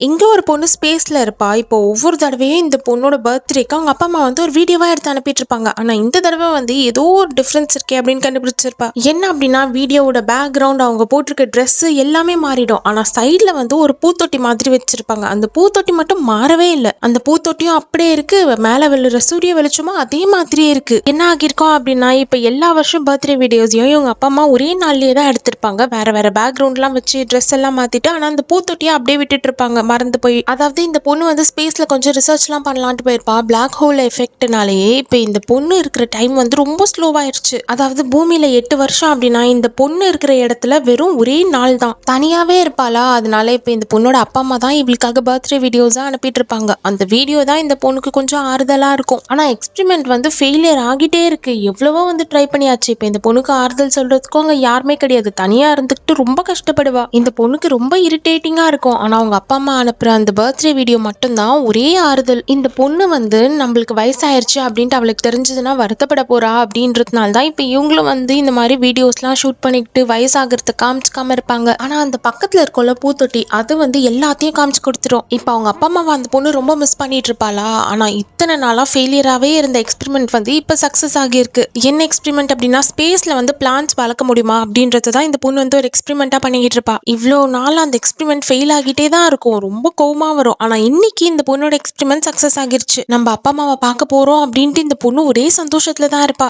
இங்க ஒரு பொண்ணு ஸ்பேஸ்ல இருப்பா. இப்போ ஒவ்வொரு தடவையும் இந்த பொண்ணோட பர்த்டேக்கு அவங்க அப்பா, அம்மா வந்து ஒரு வீடியோவா எடுத்து அனுப்பிட்டுருப்பாங்க. ஆனா இந்த தடவ வந்து ஏதோ ஒரு டிஃபரன்ஸ் இருக்கே அப்படின்னு கண்டுபிடிச்சிருப்பா. என்ன அப்படின்னா வீடியோவோட பேக்கிரவுண்ட், அவங்க போட்டிருக்க ட்ரெஸ் எல்லாமே மாறிடும். ஆனா சைட்ல வந்து ஒரு பூத்தொட்டி மாதிரி வச்சிருப்பாங்க. அந்த பூத்தொட்டி மட்டும் மாறவே இல்ல. அந்த பூத்தொட்டியும் அப்படியே இருக்கு. மேல விழுற சூரிய வெளிச்சமும் அதே மாதிரியே இருக்கு. என்ன ஆகியிருக்கும் அப்படின்னா, இப்ப எல்லா வருஷம் பர்த்டே வீடியோஸையும் இவங்க அப்பா, அம்மா ஒரே நாள்லயே தான் எடுத்திருப்பாங்க. வேற வேற பேக்கிரவுண்ட்லாம் வச்சு ட்ரெஸ் எல்லாம் மாத்திட்டு, ஆனா அந்த பூத்தொட்டியை அப்படியே விட்டுட்டு இருப்பாங்க. மறந்து போய். அதாவது இந்த பொண்ணு வந்து ஸ்பேஸ்ல கொஞ்சம் ரிசர்ச்லாம் பண்ணலான்ட்டு போயிருப்பா. பிளாக் ஹோல் எஃபெக்ட்னாலேயே இப்ப இந்த பொண்ணு இருக்கிற டைம் வந்து ரொம்ப ஸ்லோவாயிருச்சு. அதாவது பூமியில 8 வருஷம் அப்படின்னா இந்த பொண்ணு இருக்கிற இடத்துல வெறும் ஒரே நாள் தான். தனியாவே இருப்பாளா, அதனால இப்ப இந்த பொண்ணோட அப்பா, அம்மா தான் இவளுக்காக பர்த்டே வீடியோஸா அனுப்பிட்டு இருப்பாங்க. அந்த வீடியோ தான் இந்த பொண்ணுக்கு கொஞ்சம் ஆறுதலா இருக்கும். ஆனா எக்ஸ்பெரிமெண்ட் வந்து ஃபெயிலியர் ஆகிட்டே இருக்கு. எவ்வளவோ வந்து ட்ரை பண்ணியாச்சு. இப்ப இந்த பொண்ணுக்கு ஆறுதல் சொல்றதுக்கும் அங்க யாருமே கிடையாது. தனியா இருந்துகிட்டு ரொம்ப கஷ்டப்படுவா. இந்த பொண்ணுக்கு ரொம்ப இரிட்டேட்டிங்கா இருக்கும். ஆனா அவங்க அப்பா, அம்மா அனுப்புற அந்த பர்த்டே வீடியோ மட்டும்தான் ஒரே ஆறுதல். இந்த பொண்ணு வந்து நம்மளுக்கு வயசாயிருச்சு அப்படின்ட்டு அவளுக்கு தெரிஞ்சதுன்னா வருத்தப்பட போறா அப்படின்றதுனால தான் இப்ப இவங்களும் வந்து இந்த மாதிரி வீடியோஸ்லாம் ஷூட் பண்ணிக்கிட்டு வயசாகிறத காமிச்சிக்காம இருப்பாங்க. ஆனா அந்த பக்கத்துல இருக்கோல பூத்தொட்டி, அது வந்து எல்லாத்தையும் காமிச்சு கொடுத்துரும். இப்ப அவங்க அப்பா அம்மாவை அந்த பொண்ணு ரொம்ப மிஸ் பண்ணிட்டு இருப்பாளா. ஆனா இத்தனை நாளா ஃபெயிலியராகவே இருந்த எக்ஸ்பெரிமெண்ட் வந்து இப்ப சக்சஸ் ஆகியிருக்கு. என்ன எக்ஸ்பெரிமெண்ட் அப்படின்னா ஸ்பேஸ்ல வந்து பிளான்ஸ் வளர்க்க முடியுமா அப்படின்றத தான் இந்த பொண்ணு வந்து ஒரு எக்ஸ்பெரிமெண்டா பண்ணிக்கிட்டு இருப்பா. இவ்வளோ நாள் அந்த எக்ஸ்பெரிமெண்ட் ஃபெயில் ஆகிட்டே தான் இருக்கும். ரொம்ப கோவமா வரும். ஆனா இன்னைக்கு இந்த பொண்ணோட எக்ஸ்பெரிமெண்ட் சக்சஸ் ஆகிருச்சு. நம்ம அப்பா அம்மாவை பார்க்க போறோம் அப்படின்ட்டு இந்த பொண்ணு ஒரே சந்தோஷத்துல தான் இருப்பா.